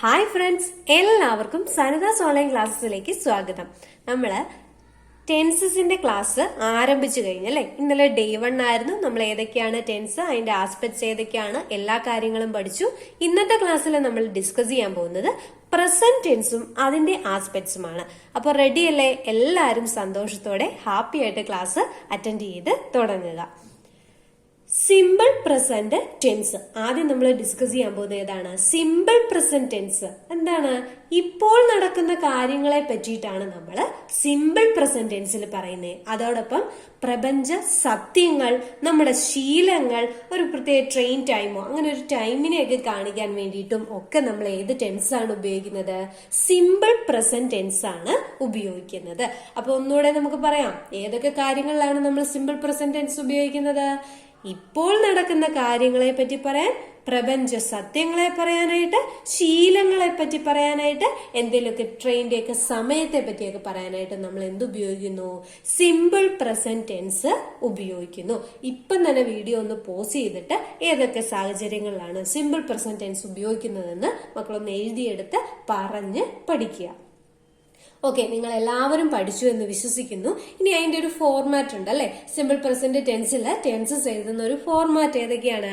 Hi friends, എല്ലാവർക്കും സനിതാസ് online ക്ലാസ്സിലേക്ക് സ്വാഗതം. നമ്മള് ടെൻസസിന്റെ ക്ലാസ് ആരംഭിച്ചു കഴിഞ്ഞല്ലേ. ഇന്നലെ ഡേ 1 ആയിരുന്നു. നമ്മൾ ഏതൊക്കെയാണ് ടെൻസ്, അതിന്റെ ആസ്പെക്ട്സ് ഏതൊക്കെയാണ്, എല്ലാ കാര്യങ്ങളും പഠിച്ചു. ഇന്നത്തെ ക്ലാസ്സിൽ നമ്മൾ ഡിസ്കസ് ചെയ്യാൻ പോകുന്നത് പ്രസന്റ് ടെൻസും അതിന്റെ ആസ്പെക്ട്സുമാണ്. അപ്പൊ റെഡി അല്ലേ? എല്ലാവരും സന്തോഷത്തോടെ ഹാപ്പി ആയിട്ട് ക്ലാസ് അറ്റൻഡ് ചെയ്ത് തുടങ്ങുക. സിമ്പിൾ പ്രസന്റ് ടെൻസ് ആദ്യം നമ്മൾ ഡിസ്കസ് ചെയ്യാൻ പോകുന്നത് ഏതാണ്? സിമ്പിൾ പ്രസന്റ് ടെൻസ് എന്താണ്? ഇപ്പോൾ നടക്കുന്ന കാര്യങ്ങളെ പറ്റിയിട്ടാണ് നമ്മൾ സിമ്പിൾ പ്രസന്റ് ടെൻസിൽ പറയുന്നത്. അതോടൊപ്പം പ്രപഞ്ച സത്യങ്ങൾ, നമ്മുടെ ശീലങ്ങൾ, ഒരു പ്രത്യേക ട്രെയിൻ ടൈമോ അങ്ങനെ ഒരു ടൈമിനെയൊക്കെ കാണിക്കാൻ വേണ്ടിയിട്ടും ഒക്കെ നമ്മൾ ഏത് ടെൻസ് ആണ് ഉപയോഗിക്കുന്നത്? സിമ്പിൾ പ്രസന്റ് ടെൻസ് ആണ് ഉപയോഗിക്കുന്നത്. അപ്പൊ ഒന്നുകൂടെ നമുക്ക് പറയാം, ഏതൊക്കെ കാര്യങ്ങളിലാണ് നമ്മൾ സിമ്പിൾ പ്രസന്റ് ടെൻസ് ഉപയോഗിക്കുന്നത്? ഇപ്പോൾ നടക്കുന്ന കാര്യങ്ങളെ പറ്റി പറയാൻ, പ്രപഞ്ച സത്യങ്ങളെ പറയാനായിട്ട്, ശീലങ്ങളെ പറ്റി പറയാനായിട്ട്, എന്തെങ്കിലുമൊക്കെ ട്രെയിനിന്റെ ഒക്കെ സമയത്തെ പറ്റിയൊക്കെ പറയാനായിട്ട് നമ്മൾ എന്ത് ഉപയോഗിക്കുന്നു? സിമ്പിൾ പ്രസന്റ് ടെൻസ് ഉപയോഗിക്കുന്നു. ഇപ്പം തന്നെ വീഡിയോ ഒന്ന് പോസ് ചെയ്തിട്ട് ഏതൊക്കെ സാഹചര്യങ്ങളിലാണ് സിമ്പിൾ പ്രസന്റ് ടെൻസ് ഉപയോഗിക്കുന്നതെന്ന് മക്കളൊന്ന് എഴുതിയെടുത്ത് പറഞ്ഞ് പഠിക്കുക. ഓക്കെ, നിങ്ങൾ എല്ലാവരും പഠിച്ചു എന്ന് വിശ്വസിക്കുന്നു. ഇനി അതിന്റെ ഒരു ഫോർമാറ്റ് ഉണ്ട് അല്ലെ? സിമ്പിൾ പ്രസന്റ് ടെൻസില് ടെൻസസ് എഴുതുന്ന ഒരു ഫോർമാറ്റ് ഏതൊക്കെയാണ്?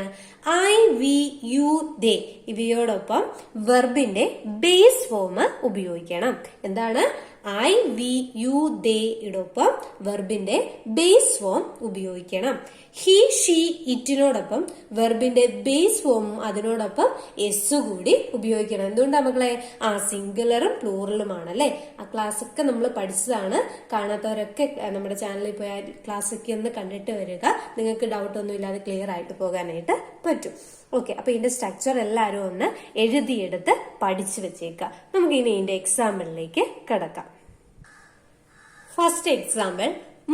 ഐ, വി, യു, ദേ ഇവയോടൊപ്പം വെർബിന്റെ ബേസ് ഫോം ഉപയോഗിക്കണം. എന്താണ്? ഐ, വി, യു, ദേ യോടൊപ്പം വെർബിന്റെ ബേസ് ഫോം ഉപയോഗിക്കണം. ഹി, ഷീ, ഇറ്റിനോടൊപ്പം വെർബിന്റെ ബേസ് ഫോമും അതിനോടൊപ്പം എസ് കൂടി ഉപയോഗിക്കണം. എന്തുകൊണ്ടാ മക്കളെ? സിംഗുലറും പ്ലൂറലുമാണ് അല്ലെ. ആ ക്ലാസ് ഒക്കെ നമ്മൾ പഠിച്ചതാണ്. കാണാത്തവരൊക്കെ നമ്മുടെ ചാനലിൽ പോയ ക്ലാസ് ഒക്കെ ഒന്ന് കണ്ടിട്ട് വരിക. നിങ്ങൾക്ക് ഡൗട്ട് ഒന്നും ഇല്ലാതെ ക്ലിയർ ആയിട്ട് പോകാനായിട്ട് പറ്റും. ഓക്കെ, അപ്പൊ ഇതിന്റെ സ്ട്രക്ചർ എല്ലാവരും ഒന്ന് എഴുതിയെടുത്ത് പഠിച്ചു വെച്ചേക്കാം. നമുക്ക് ഇനി ഇതിന്റെ എക്സാമ്പിളിലേക്ക് കിടക്കാം. First example,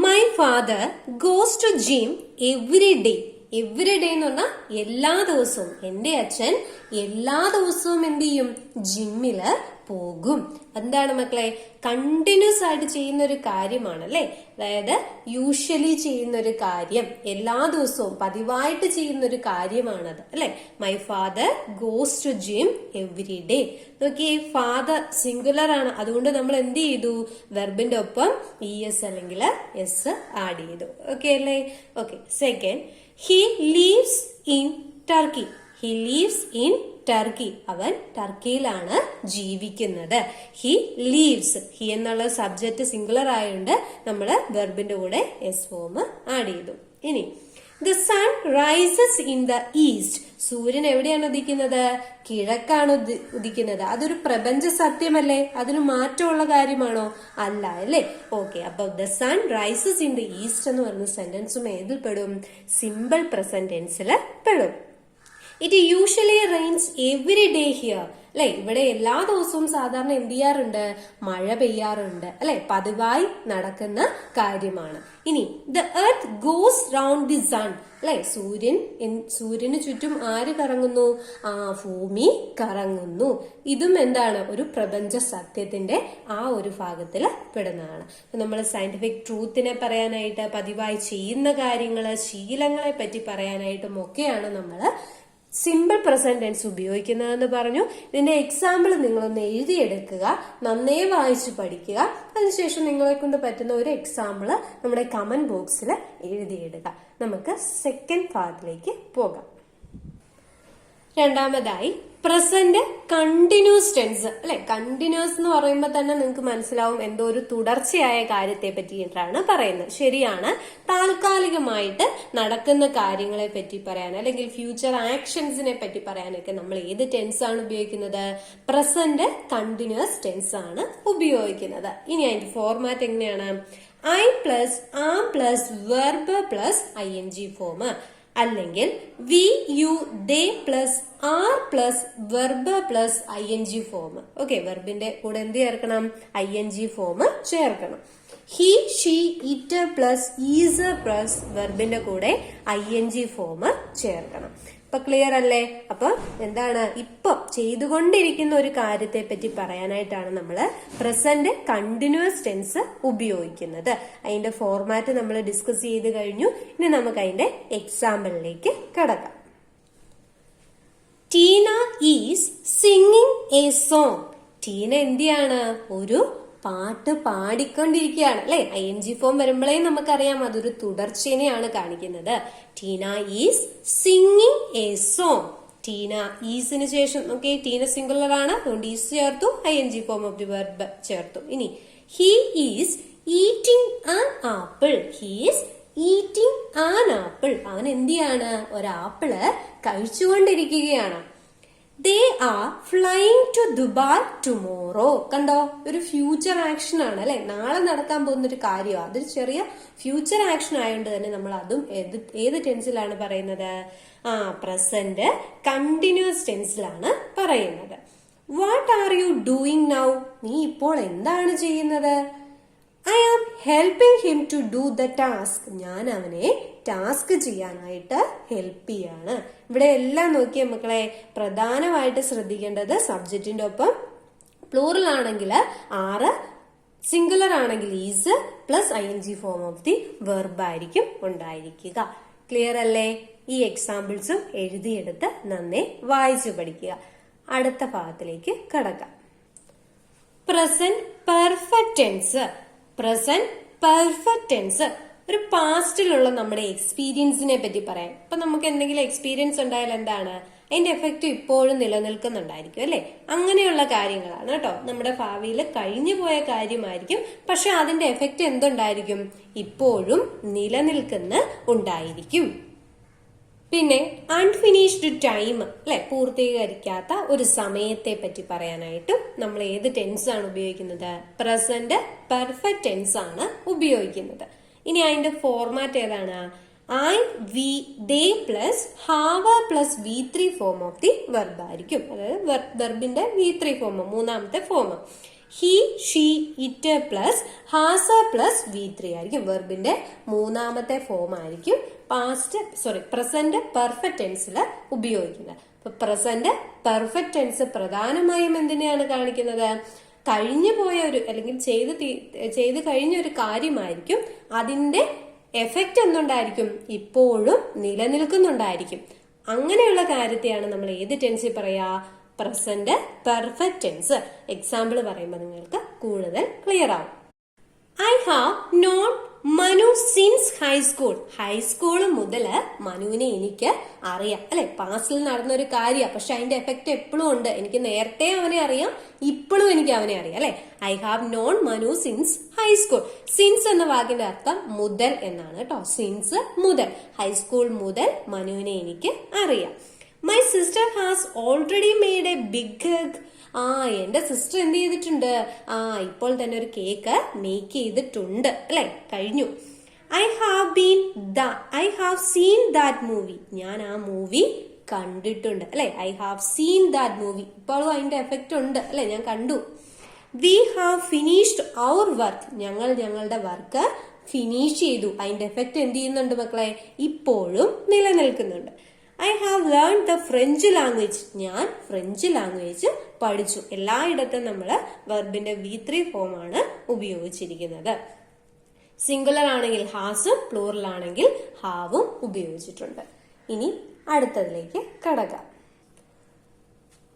my father goes to gym every day. Every day എന്ന് പറഞ്ഞാൽ എല്ലാ ദിവസവും. എന്റെ അച്ഛൻ എല്ലാ ദിവസവും എന്ത് ചെയ്യും? ജിമ്മില് പോകും. എന്താണ് മക്കളെ? കണ്ടിന്യൂസ് ആയിട്ട് ചെയ്യുന്ന ഒരു കാര്യമാണ് അല്ലെ. അതായത് യൂഷ്വലി ചെയ്യുന്ന ഒരു കാര്യം, എല്ലാ ദിവസവും പതിവായിട്ട് ചെയ്യുന്ന ഒരു കാര്യമാണത് അല്ലെ. My father goes to gym every day. നോക്കിയേ, ഫാദർ സിംഗുലർ ആണ്. അതുകൊണ്ട് നമ്മൾ എന്ത് ചെയ്തു? വെർബിന്റെ ഒപ്പം ഇഎസ് അല്ലെങ്കിൽ എസ് ആഡ് ചെയ്തു. ഓക്കെ അല്ലേ? Okay, second, he lives in Turkey. He lives in Turkey. അവൻ ടർക്കിയിലാണ് ജീവിക്കുന്നത്. He lives. ഹി എന്നുള്ള സബ്ജക്ട് സിംഗുലർ ആയതുകൊണ്ട് നമ്മള് വെർബിന്റെ കൂടെ എസ് ഫോം ആഡ് ചെയ്തു. ഇനി ദ സൺ റൈസസ് ഇൻ ദ ഈസ്റ്റ്. സൂര്യൻ എവിടെയാണ് ഉദിക്കുന്നത്? കിഴക്കാണ് ഉദിക്കുന്നത്. അതൊരു പ്രപഞ്ച സത്യമല്ലേ? അതിന് മാറ്റമുള്ള കാര്യമാണോ? അല്ല അല്ലേ. ഓക്കെ, അപ്പൊ the sun rises in the east എന്ന് പറയുന്ന സെന്റൻസും ഏതിൽ പെടും? സിമ്പിൾ പ്രസന്റ് ടെൻസിൽ പെടും. It usually rains every day here. അല്ലെ, ഇവിടെ എല്ലാ ദിവസവും സാധാരണ എന്ത് ചെയ്യാറുണ്ട്? മഴ പെയ്യാറുണ്ട് അല്ലെ. പതിവായി നടക്കുന്ന കാര്യമാണ്. ഇനി the earth goes round the sun. അല്ലെ, സൂര്യന് ചുറ്റും ആര് കറങ്ങുന്നു? ഭൂമി കറങ്ങുന്നു. ഇതും എന്താണ്? ഒരു പ്രപഞ്ച സത്യത്തിന്റെ ആ ഒരു ഭാഗത്തിൽ പെടുന്നതാണ്. നമ്മൾ സയന്റിഫിക് ട്രൂത്തിനെ പറയാനായിട്ട്, പതിവായി ചെയ്യുന്ന കാര്യങ്ങള്, ശീലങ്ങളെ പറ്റി പറയാനായിട്ടും ഒക്കെയാണ് നമ്മൾ സിമ്പിൾ പ്രസന്റ് ടെൻസ് ഉപയോഗിക്കുന്നതെന്ന് പറഞ്ഞു. ഇതിന്റെ എക്സാമ്പിൾ നിങ്ങളൊന്ന് എഴുതിയെടുക്കുക, നന്നേ വായിച്ചു പഠിക്കുക. അതിനുശേഷം നിങ്ങളെ കൊണ്ട് പറ്റുന്ന ഒരു എക്സാമ്പിൾ നമ്മുടെ കമന്റ് ബോക്സിൽ എഴുതിയിടുക. നമുക്ക് സെക്കൻഡ് പാർട്ടിലേക്ക് പോകാം. രണ്ടാമതായി പ്രസന്റ് കണ്ടിന്യൂസ് ടെൻസ് അല്ലെ. കണ്ടിന്യൂസ് എന്ന് പറയുമ്പോൾ തന്നെ നിങ്ങൾക്ക് മനസ്സിലാവും എന്തോ ഒരു തുടർച്ചയായ കാര്യത്തെ പറ്റിയിട്ടാണ് പറയുന്നത്. ശരിയാണ്. താൽക്കാലികമായിട്ട് നടക്കുന്ന കാര്യങ്ങളെ പറ്റി പറയാൻ അല്ലെങ്കിൽ ഫ്യൂച്ചർ ആക്ഷൻസിനെ പറ്റി പറയാനൊക്കെ നമ്മൾ ഏത് ടെൻസ് ആണ് ഉപയോഗിക്കുന്നത്? പ്രസന്റ് കണ്ടിന്യൂസ് ടെൻസ് ആണ് ഉപയോഗിക്കുന്നത്. ഇനി അതിന്റെ ഫോർമാറ്റ് എങ്ങനെയാണ്? I plus am plus verb plus ING form, അല്ലെങ്കിൽ we, you, they plus are plus verb plus ING form. Okay, വെർബിന്റെ കൂടെ എന്ത് ചേർക്കണം? ING ഫോം ചേർക്കണം. He, she, it plus is plus വെർബിന്റെ കൂടെ ING ഫോം ചേർക്കണം. ഇപ്പൊ ക്ലിയർ അല്ലേ? അപ്പൊ എന്താണ്? ഇപ്പൊ ചെയ്തുകൊണ്ടിരിക്കുന്ന ഒരു കാര്യത്തെ പറ്റി പറയാനായിട്ടാണ് നമ്മൾ പ്രസന്റ് കണ്ടിന്യൂസ് ടെൻസ് ഉപയോഗിക്കുന്നത്. അതിന്റെ ഫോർമാറ്റ് നമ്മൾ ഡിസ്കസ് ചെയ്ത് കഴിഞ്ഞു. ഇനി നമുക്ക് അതിന്റെ എക്സാമ്പിളിലേക്ക് കടക്കാം. Tina is singing a song. Tina എന്തിയാണ്? ഒരു പാട്ട് പാടിക്കൊണ്ടിരിക്കുകയാണ് അല്ലെ. ING ഫോം വരുമ്പോഴേ നമുക്കറിയാം അതൊരു തുടർച്ചേനെയാണ് കാണിക്കുന്നത്. Tina is singing a song. Tina ഈസിന് ശേഷം ടീന സിംഗുലർ ആണ്, അതുകൊണ്ട് ഈസ് ചേർത്തു, ING form of the verb ചേർത്തു. ഇനി he is eating an apple. He is eating an apple. അവൻ എന്തിയാണ്? ഒരാപ്പിള് കഴിച്ചുകൊണ്ടിരിക്കുകയാണ്. They are flying to Dubai tomorrow. കണ്ടോ, ഒരു ഫ്യൂച്ചർ ആക്ഷൻ ആണ് അല്ലെ, നാളെ നടക്കാൻ പോകുന്ന ഒരു കാര്യമാണ്. അതൊരു ചെറിയ ഫ്യൂച്ചർ ആക്ഷൻ ആയതുകൊണ്ട് തന്നെ നമ്മൾ അതും ഏത് ടെൻസിലാണ് പറയുന്നത്? പ്രസന്റ് കണ്ടിന്യൂസ് ടെൻസിലാണ് പറയുന്നത്. What are you doing now? നീ ഇപ്പോൾ എന്താണ് ചെയ്യുന്നത്? I am helping him to do the task. ഞാൻ അവനെ ടാസ്ക് ചെയ്യാനായിട്ട് ഹെൽപ്പ് ചെയ്യാണ്. ഇവിടെ എല്ലാം നോക്കിയ മക്കളെ, പ്രധാനമായിട്ട് ശ്രദ്ധിക്കേണ്ടത് സബ്ജക്റ്റിന്റെ ഒപ്പം പ്ലൂറൽ ആണെങ്കിൽ ആറ്, സിംഗുലർ ആണെങ്കിൽ is plus ING form of the verb ആയിരിക്കും ഉണ്ടായിരിക്കുക. ക്ലിയർ അല്ലേ? ഈ എക്സാമ്പിൾസും എഴുതിയെടുത്ത് നന്നേ വായിച്ചു പഠിക്കുക. അടുത്ത ഭാഗത്തിലേക്ക് കടക്കാം. Present perfect tense. Present perfect tense ഒരു പാസ്റ്റിലുള്ള നമ്മുടെ എക്സ്പീരിയൻസിനെ പറ്റി പറയാം. ഇപ്പൊ നമുക്ക് എന്തെങ്കിലും എക്സ്പീരിയൻസ് ഉണ്ടായാൽ എന്താണ് അതിന്റെ എഫക്റ്റ് ഇപ്പോഴും നിലനിൽക്കുന്നുണ്ടായിരിക്കും അല്ലെ. അങ്ങനെയുള്ള കാര്യങ്ങളാണ് കേട്ടോ. നമ്മുടെ ഭാവിയിൽ കഴിഞ്ഞു പോയ കാര്യമായിരിക്കും, പക്ഷെ അതിന്റെ എഫക്റ്റ് എന്തുണ്ടായിരിക്കും? ഇപ്പോഴും നിലനിൽക്കുന്ന ഉണ്ടായിരിക്കും. പിന്നെ അൺഫിനിഷ്ഡ് ടൈം അല്ലെ, പൂർത്തീകരിക്കാത്ത ഒരു സമയത്തെ പറ്റി പറയാനായിട്ടും നമ്മൾ ഏത് ടെൻസ് ആണ് ഉപയോഗിക്കുന്നത്? പ്രസന്റ് പെർഫെക്റ്റ് ടെൻസ് ആണ് ഉപയോഗിക്കുന്നത്. ഇനി അതിന്റെ ഫോർമാറ്റ് ഏതാണ്? I, we, they plus have plus V3 form of the verb ആയിരിക്കും. അതായത് വെർബിന്റെ V3 ഫോം, മൂന്നാമത്തെ form. He, she, it plus has plus V3 ആയിരിക്കും. വെർബിന്റെ മൂന്നാമത്തെ ഫോം ആയിരിക്കും പ്രസന്റ് പെർഫെക്റ്റ് ടെൻസിൽ ഉപയോഗിക്കുന്നത്. അപ്പൊ പ്രസന്റ് പെർഫെക്റ്റ് ടെൻസ് പ്രധാനമായും എന്തിനെയാണ് കാണിക്കുന്നത്? കഴിഞ്ഞു പോയ ഒരു അല്ലെങ്കിൽ ചെയ്ത് കഴിഞ്ഞ ഒരു കാര്യമായിരിക്കും. അതിന്റെ എഫക്റ്റ് എന്തുണ്ടായിരിക്കും? ഇപ്പോഴും നിലനിൽക്കുന്നുണ്ടായിരിക്കും. അങ്ങനെയുള്ള കാര്യത്തെയാണ് നമ്മൾ ഏത് ടെൻസിൽ പറയാ? Present perfect tense. എക്സാമ്പിൾ പറയുമ്പോൾ നിങ്ങൾക്ക് കൂടുതൽ ക്ലിയർ ആവും. I have known Manu since high school. High school മുതല് മനുവിനെ എനിക്ക് അറിയാം അല്ലെ. പാസ്റ്റിൽ നടന്ന ഒരു കാര്യമാണ്, പക്ഷെ അതിന്റെ എഫക്ട് എപ്പോഴും ഉണ്ട്. എനിക്ക് നേരത്തെ അവനെ അറിയാം, ഇപ്പോഴും എനിക്ക് അവനെ അറിയാം അല്ലെ. I have known Manu since high school. Since എന്ന വാക്കിന്റെ അർത്ഥം മുതൽ എന്നാണ് കേട്ടോ. സിൻസ് മുതൽ, ഹൈസ്കൂൾ മുതൽ മനുവിനെ എനിക്ക് അറിയാം. My sister has already made a big egg. എന്റെ സിസ്റ്റർ എന്ത് ചെയ്തിട്ടുണ്ട്? ഇപ്പോൾ തന്നെ ഒരു കേക്ക് മേക്ക് ചെയ്തിട്ടുണ്ട് അല്ലെ, കഴിഞ്ഞു. I have seen that movie. ഞാൻ ആ മൂവി കണ്ടിട്ടുണ്ട് അല്ലെ. I have seen that movie, ഇപ്പോഴും അതിന്റെ എഫക്റ്റ് ഉണ്ട് അല്ലെ, ഞാൻ കണ്ടു. We have finished our work. ഞങ്ങൾ ഞങ്ങളുടെ വർക്ക് ഫിനിഷ് ചെയ്തു. അതിന്റെ എഫക്റ്റ് എന്ത് ചെയ്യുന്നുണ്ട് മക്കളെ? ഇപ്പോഴും നിലനിൽക്കുന്നുണ്ട്. I have learn the French language. ഞാൻ ഫ്രഞ്ച് ലാംഗ്വേജ് പഠിച്ചു. എല്ലായിടത്തും നമ്മൾ വെർബിന്റെ V3 ഫോം ആണ് ഉപയോഗിച്ചിരിക്കുന്നത്. സിംഗുലർ ആണെങ്കിൽ ഹാസും, പ്ലൂറൽ ആണെങ്കിൽ ഹാവും ഉപയോഗിച്ചിട്ടുണ്ട്. ഇനി അടുത്തതിലേക്ക് കടക്കാം.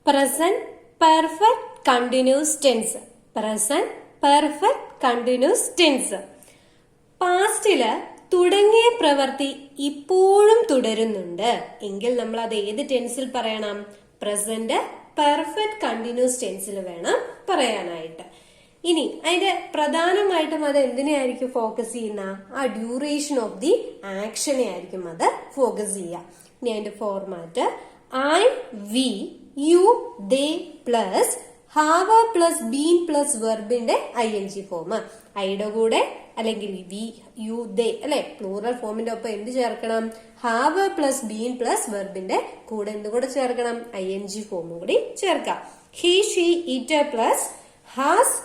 Present perfect continuous tense. Present perfect continuous tense. പാസ്റ്റില് തുടങ്ങിയ പ്രവൃത്തി ഇപ്പോഴും തുടരുന്നുണ്ട് എങ്കിൽ നമ്മൾ അത് ഏത് ടെൻസിൽ പറയണം? പ്രസന്റ് പെർഫെക്റ്റ് കണ്ടിന്യൂസ് ടെൻസിൽ വേണം പറയാനായിട്ട്. ഇനി അതിന്റെ പ്രധാനമായിട്ടും അത് എന്തിനെയായിരിക്കും ഫോക്കസ് ചെയ്യുന്ന? ആ ഡ്യൂറേഷൻ ഓഫ് ദി ആക്ഷനെ ആയിരിക്കും അത് ഫോക്കസ് ചെയ്യുക. ഇനി അതിന്റെ format I, we, you, they plus have plus been plus വെർബിന്റെ ING ഫോം. ഐയുടെ കൂടെ അല്ലെങ്കിൽ വി, യു, ദേ അല്ലെ, പ്ലൂറൽ ഫോമിന്റെ ഒപ്പം എന്ത് ചേർക്കണം? ഹാവ് പ്ലസ് ബീൻ പ്ലസ് വെർബിന്റെ കൂടെ എന്തുകൂടെ ചേർക്കണം? ING ഫോമും കൂടി ചേർക്കാം. He, she, it plus has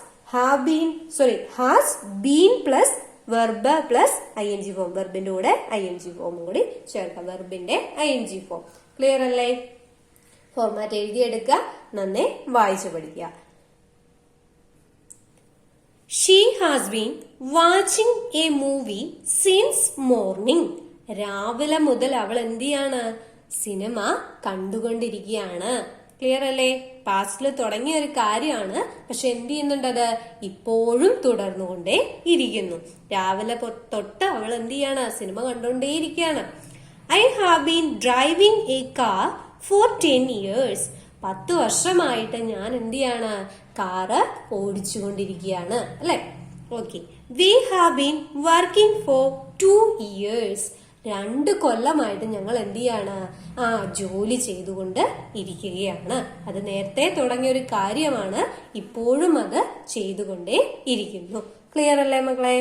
been plus verb plus ING form. വെർബിന്റെ കൂടെ ING ഫോമും കൂടി ചേർക്കാം. വെർബിന്റെ ING ഫോം. ക്ലിയർ അല്ലേ? ഫോർമാറ്റ് എഴുതിയെടുക്കുക, നന്നേ വായിച്ചു പഠിക്കുക. She has been watching a movie since morning. രാവിലെ മുതൽ അവൾ എന്ത് ചെയ്യാണ്? സിനിമ കണ്ടുകൊണ്ടിരിക്കുകയാണ്. ക്ലിയർ അല്ലേ? പാസ്റ്റിൽ തുടങ്ങിയ ഒരു കാര്യമാണ്, പക്ഷെ എന്ത് ചെയ്യുന്നുണ്ടത് ഇപ്പോഴും തുടർന്നുകൊണ്ടേ ഇരിക്കുന്നു. രാവിലെ തൊട്ട് അവൾ എന്ത് ചെയ്യാണ്? സിനിമ കണ്ടുകൊണ്ടേയിരിക്കുകയാണ്. I have been driving a car for 10 years. 10 വർഷമായിട്ട് ഞാൻ എന്ത് ചെയ്യാണ്? കാറ് ഓടിച്ചുകൊണ്ടിരിക്കുകയാണ് അല്ലെ? Okay. We have been working for 2 years. 2 കൊല്ലമായിട്ട് ഞങ്ങൾ എന്ത് ചെയ്യാണ്? ജോലി ചെയ്തുകൊണ്ട് ഇരിക്കുകയാണ്. അത് നേരത്തെ തുടങ്ങിയ ഒരു കാര്യമാണ്, ഇപ്പോഴും അത് ചെയ്തുകൊണ്ടേ ഇരിക്കുന്നു. ക്ലിയർ അല്ലേ മക്കളെ?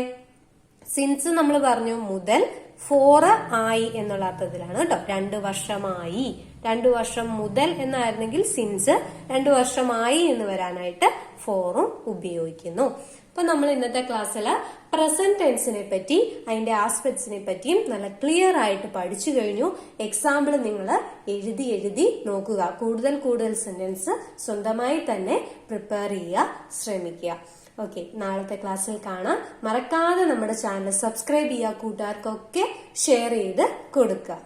സിൻസ് നമ്മൾ പറഞ്ഞു മുതൽ, ഫോർ ആയി എന്നുള്ള അർത്ഥത്തിലാണ് കേട്ടോ. 2 വർഷമായി, 2 വർഷം മുതൽ എന്നായിരുന്നെങ്കിൽ സിൻസ്, 2 വർഷമായി എന്ന് വരാനായിട്ട് ഫോറും ഉപയോഗിക്കുന്നു. അപ്പൊ നമ്മൾ ഇന്നത്തെ ക്ലാസ്സിൽ പ്രസന്റ് ടെൻസിനെ പറ്റി അതിന്റെ ആസ്പെക്ട്സിനെ പറ്റിയും നല്ല ക്ലിയർ ആയിട്ട് പഠിച്ചു കഴിഞ്ഞു. എക്സാമ്പിൾ നിങ്ങൾ എഴുതി നോക്കുക. കൂടുതൽ സെന്റൻസ് സ്വന്തമായി തന്നെ പ്രിപ്പയർ ചെയ്യുക, ശ്രമിക്കുക. ഓക്കെ, നാളത്തെ ക്ലാസ്സിൽ കാണാം. മറക്കാതെ നമ്മുടെ ചാനൽ സബ്സ്ക്രൈബ് ചെയ്യുക, കൂട്ടുകാർക്കൊക്കെ ഷെയർ ചെയ്ത് കൊടുക്കുക.